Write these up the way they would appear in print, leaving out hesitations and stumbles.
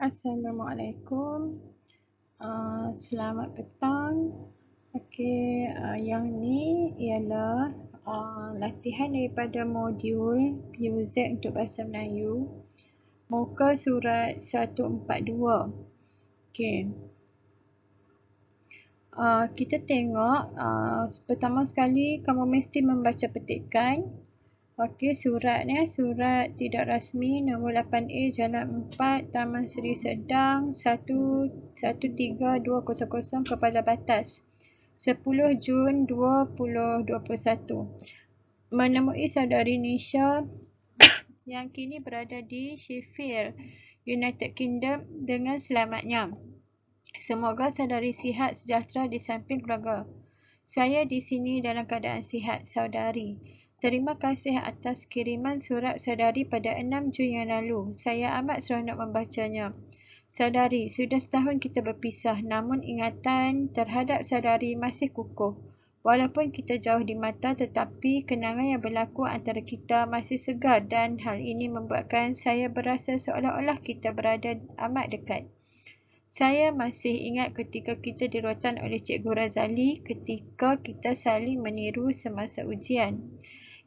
Assalamualaikum. Selamat petang. Okey, yang ni ialah latihan daripada modul PUZ untuk Bahasa Melayu. Muka surat 142. Okey. Kita tengok pertama sekali kamu mesti membaca petikan. Okey, surat tidak rasmi nombor 8A Jalan 4 Taman Seri Sedang 113200 Kepala Batas 10 Jun 2021. Menemui saudari Nisha yang kini berada di Sheffield, United Kingdom dengan selamatnya. Semoga saudari sihat sejahtera di samping keluarga. Saya di sini dalam keadaan sihat, saudari. Terima kasih atas kiriman surat saudari pada 6 Jun yang lalu. Saya amat seronok membacanya. Saudari, sudah setahun kita berpisah, namun ingatan terhadap saudari masih kukuh. Walaupun kita jauh di mata, tetapi kenangan yang berlaku antara kita masih segar dan hal ini membuatkan saya berasa seolah-olah kita berada amat dekat. Saya masih ingat ketika kita dirotan oleh Cikgu Razali ketika kita saling meniru semasa ujian.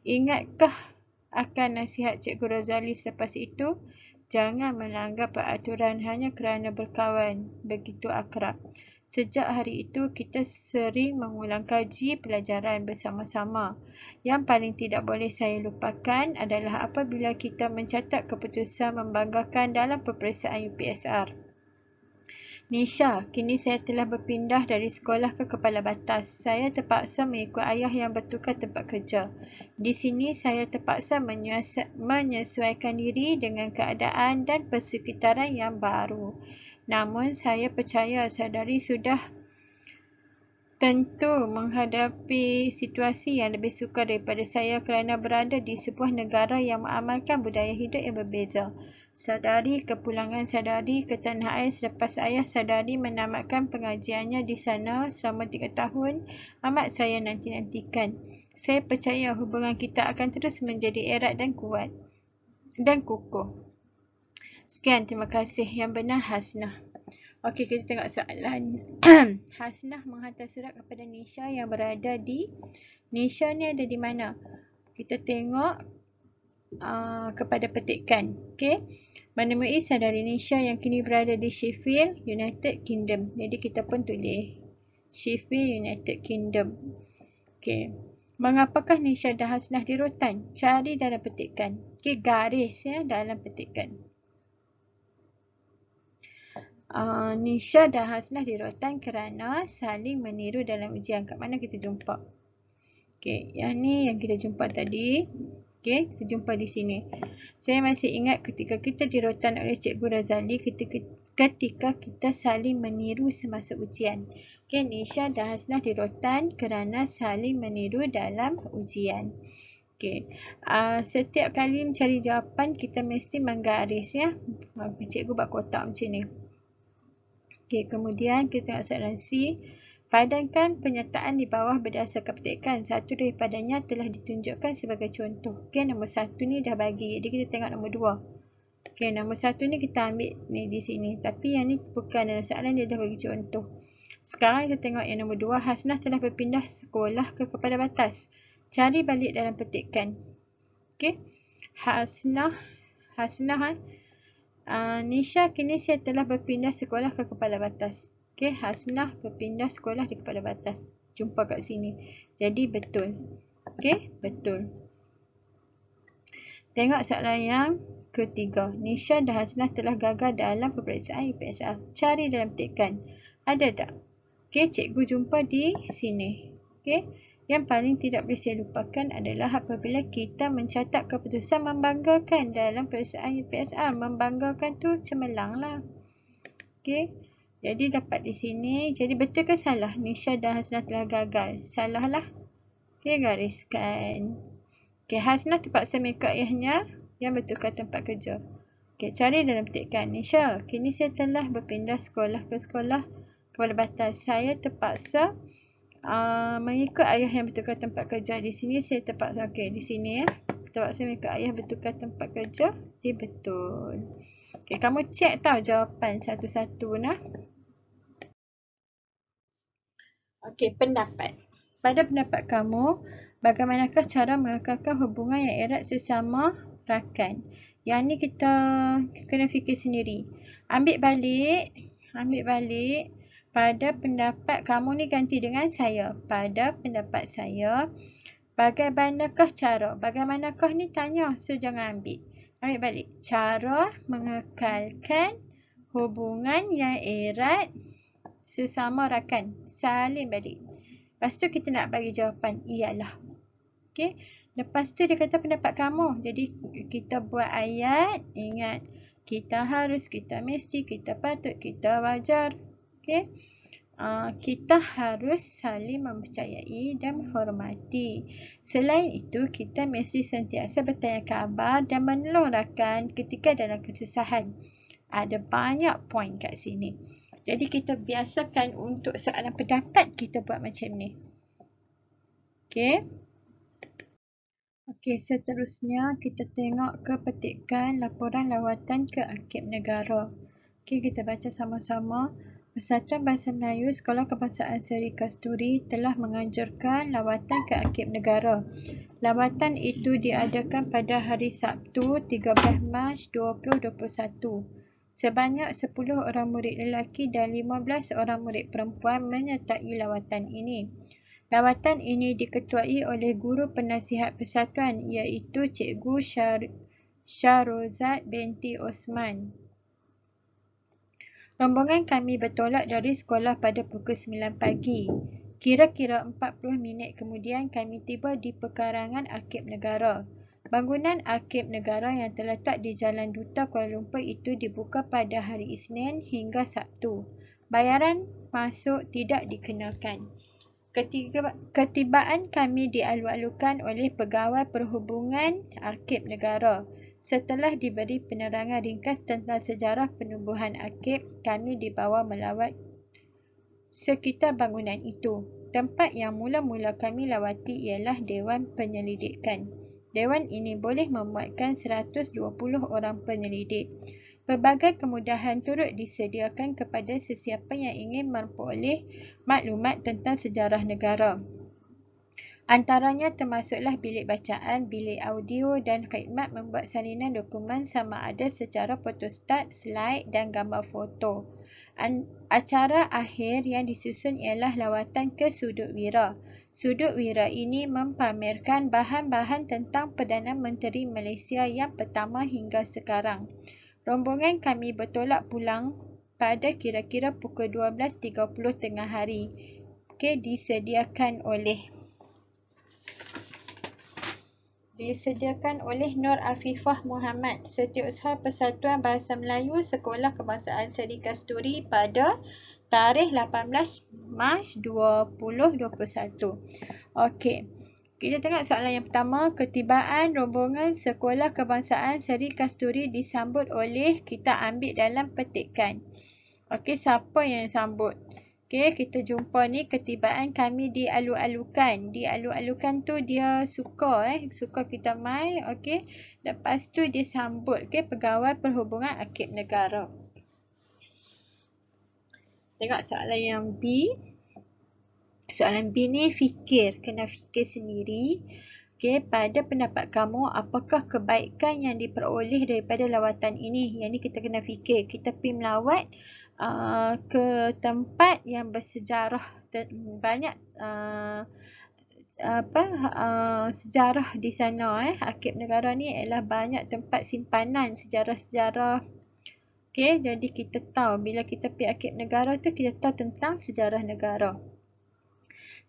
Ingatkah akan nasihat Cikgu Razali selepas itu? Jangan melanggar peraturan hanya kerana berkawan begitu akrab. Sejak hari itu, kita sering mengulang kaji pelajaran bersama-sama. Yang paling tidak boleh saya lupakan adalah apabila kita mencatat keputusan membanggakan dalam peperiksaan UPSR. Nisha, kini saya telah berpindah dari sekolah ke Kepala Batas. Saya terpaksa mengikut ayah yang bertukar tempat kerja. Di sini saya terpaksa menyesuaikan diri dengan keadaan dan persekitaran yang baru. Namun saya percaya saudari sudah tentu menghadapi situasi yang lebih sukar daripada saya kerana berada di sebuah negara yang mengamalkan budaya hidup yang berbeza. Saudari kepulangan saudari ke tanah air selepas ayah saudari menamatkan pengajiannya di sana selama 3 tahun amat saya nanti-nantikan. Saya percaya hubungan kita akan terus menjadi erat dan kuat dan kukuh. Sekian, terima kasih. Yang benar Hasnah. Okey, kita tengok soalan. Hasnah menghantar surat kepada Nisha yang berada di... Nisha ni ada di mana? Kita tengok kepada petikan. Okey. Menemui saudari Nisha yang kini berada di Sheffield, United Kingdom. Jadi kita pun tulis Sheffield, United Kingdom. Okey. Mengapakah Nisha dan Hasnah dirotan? Cari dalam petikan. Okey, garis dalam petikan. Nisha dan Hasnah dirotan kerana saling meniru dalam ujian. Kat mana kita jumpa? Okey, yang ni yang kita jumpa tadi. Okey, kita jumpa di sini. Saya masih ingat ketika kita dirotan oleh Cikgu Razali ketika kita saling meniru semasa ujian. Okey, Nisha dan Hasnah dirotan kerana saling meniru dalam ujian. Okey, setiap kali mencari jawapan kita mesti menggaris ya. Cikgu buat kotak macam ni. Okey, kemudian kita tengok soalan C. Padankan pernyataan di bawah berdasarkan petikan. Satu daripadanya telah ditunjukkan sebagai contoh. Okey, nombor 1 ni dah bagi. Jadi kita tengok nombor 2. Okey, nombor 1 ni kita ambil ni di sini. Tapi yang ni bukan dalam soalan, dia dah bagi contoh. Sekarang kita tengok yang nombor 2. Hasnah telah berpindah sekolah ke Kepala Batas. Cari balik dalam petikan. Okey. Hasnah. Nisha, kini saya telah berpindah sekolah ke Kepala Batas. Okey, Hasnah berpindah sekolah di Kepala Batas. Jumpa kat sini. Jadi betul. Okey, betul. Tengok soalan yang ketiga. Nisha dan Hasnah telah gagal dalam peperiksaan UPSR. Cari dalam petikan. Ada tak? Okey, cikgu jumpa di sini. Okey. Yang paling tidak boleh saya lupakan adalah apabila kita mencatat keputusan membanggakan dalam peperiksaan UPSR. Membanggakan tu cemerlang lah. Okey. Jadi dapat di sini. Jadi betul ke salah? Nisha dan Hasnah telah gagal. Salah lah. Okey, gariskan. Okey, Hasnah terpaksa mengikut ayahnya yang bertukar tempat kerja. Okey, cari dalam petikan. Nisha, kini saya telah berpindah sekolah ke sekolah Kepala Batas. Saya terpaksa mengikut ayah yang bertukar tempat kerja. Di sini saya terpaksa. Okey, di sini ya. Terpaksa mengikut ayah bertukar tempat kerja. Dia betul. Okay, kamu cek tau jawapan satu-satu nah. Okey, pendapat. Pada pendapat kamu, bagaimanakah cara mengekalkan hubungan yang erat sesama rakan? Yang ni kita kena fikir sendiri. Ambil balik. Pada pendapat kamu ni ganti dengan saya. Pada pendapat saya, bagaimanakah cara? Bagaimanakah ni tanya, so jangan ambil. Ambil balik. Cara mengekalkan hubungan yang erat sesama rakan. Salin balik. Lepas tu kita nak bagi jawapan iyalah. Okey. Lepas tu dia kata pendapat kamu. Jadi kita buat ayat. Ingat. Kita harus, kita mesti, kita patut, kita wajar. Okey. Kita harus saling mempercayai dan menghormati. Selain itu, kita mesti sentiasa bertanya khabar dan menolong rakan ketika dalam kesusahan. Ada banyak poin kat sini. Jadi kita biasakan untuk soalan pendapat kita buat macam ni. Okey. Okey, seterusnya kita tengok ke petikan laporan lawatan ke Arkib Negara. Okey, kita baca sama-sama. Persatuan Bahasa Melayu Sekolah Kebangsaan Seri Kasturi telah menganjurkan lawatan ke Arkib Negara. Lawatan itu diadakan pada hari Sabtu 13 Mac 2021. Sebanyak 10 orang murid lelaki dan 15 orang murid perempuan menyertai lawatan ini. Lawatan ini diketuai oleh Guru Penasihat Persatuan iaitu Cikgu Syarozat binti Osman. Rombongan kami bertolak dari sekolah pada pukul 9 pagi. Kira-kira 40 minit kemudian kami tiba di pekarangan Arkib Negara. Bangunan Arkib Negara yang terletak di Jalan Duta Kuala Lumpur itu dibuka pada hari Isnin hingga Sabtu. Bayaran masuk tidak dikenakan. Ketibaan kami dialu-alukan oleh Pegawai Perhubungan Arkib Negara. Setelah diberi penerangan ringkas tentang sejarah penubuhan Arkib, kami dibawa melawat sekitar bangunan itu. Tempat yang mula-mula kami lawati ialah Dewan Penyelidikan. Dewan ini boleh memuatkan 120 orang penyelidik. Pelbagai kemudahan turut disediakan kepada sesiapa yang ingin memperoleh maklumat tentang sejarah negara. Antaranya termasuklah bilik bacaan, bilik audio dan khidmat membuat salinan dokumen sama ada secara fotostat, slide dan gambar foto. Acara akhir yang disusun ialah lawatan ke Sudut Wira. Sudut Wira ini mempamerkan bahan-bahan tentang Perdana Menteri Malaysia yang pertama hingga sekarang. Rombongan kami bertolak pulang pada kira-kira pukul 12.30 tengah hari. Okey, disediakan oleh Nur Afifah Muhammad, Setiausaha Persatuan Bahasa Melayu Sekolah Kebangsaan Seri Kasturi pada tarikh 18 Mac 2021. Okey. Kita tengok soalan yang pertama. Ketibaan rombongan Sekolah Kebangsaan Seri Kasturi disambut oleh, kita ambil dalam petikan. Okey, siapa yang sambut? Okey, kita jumpa ni ketibaan kami dialu-alukan. Dialu-alukan tu dia suka kita mai. Okey. Lepas tu dia sambut Pegawai Perhubungan Arkib Negara. Tengok soalan yang B. Soalan B ni kena fikir sendiri. Okey, pada pendapat kamu, apakah kebaikan yang diperoleh daripada lawatan ini? Yang ni kita kena fikir. Kita pergi melawat ke tempat yang bersejarah, banyak sejarah di sana. Arkib Negara ni ialah banyak tempat simpanan sejarah-sejarah. Okey, jadi kita tahu bila kita pergi Arkib Negara tu kita tahu tentang sejarah negara.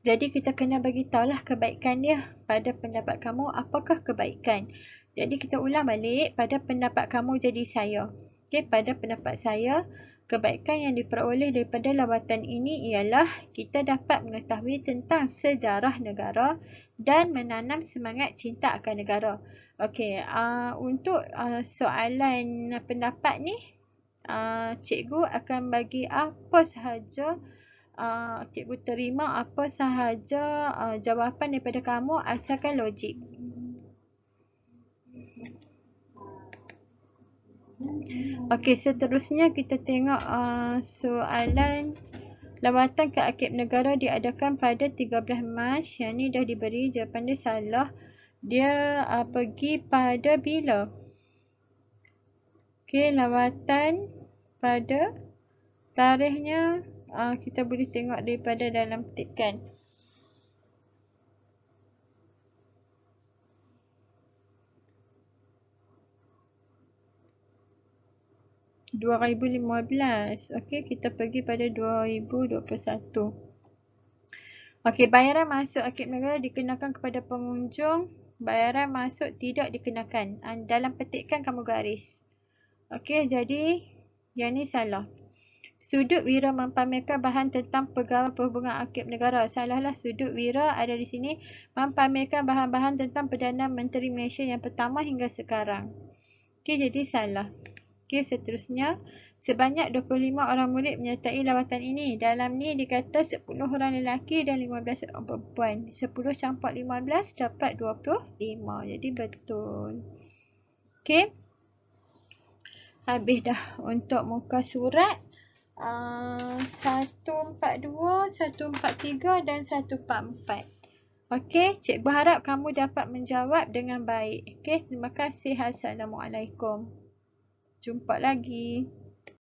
Jadi kita kena bagi tahulah kebaikan dia. Pada pendapat kamu, apakah kebaikan? Jadi kita ulang balik pada pendapat kamu jadi saya. Okey, pada pendapat saya, kebaikan yang diperoleh daripada lawatan ini ialah kita dapat mengetahui tentang sejarah negara dan menanam semangat cinta akan negara. Okey, untuk soalan pendapat ni, cikgu akan bagi apa sahaja, cikgu terima apa sahaja jawapan daripada kamu asalkan logik. Okey, seterusnya kita tengok soalan lawatan ke Akib Negara diadakan pada 13 Mac. Yang ni dah diberi, jawapan dia salah. Dia pergi pada bila? Okey, lawatan pada tarikhnya kita boleh tengok daripada dalam petikan. 2015. Okey, kita pergi pada 2021. Okey, bayaran masuk Akib Negara dikenakan kepada pengunjung. Bayaran masuk tidak dikenakan. Dalam petikan kamu garis. Okey, jadi yang ni salah. Sudut wira mempamerkan bahan tentang pegawai perhubungan Akib Negara. Salahlah, sudut wira ada di sini mempamerkan bahan-bahan tentang Perdana Menteri Malaysia yang pertama hingga sekarang. Okey, jadi salah. Okey, seterusnya. Sebanyak 25 orang murid menyertai lawatan ini. Dalam ni dikata 10 orang lelaki dan 15 orang perempuan. 10 campak 15 dapat 25. Jadi betul. Okey. Habis dah untuk muka surat 142, 143 dan 144. Okey, cikgu harap kamu dapat menjawab dengan baik. Okey, terima kasih. Assalamualaikum. Jumpa lagi.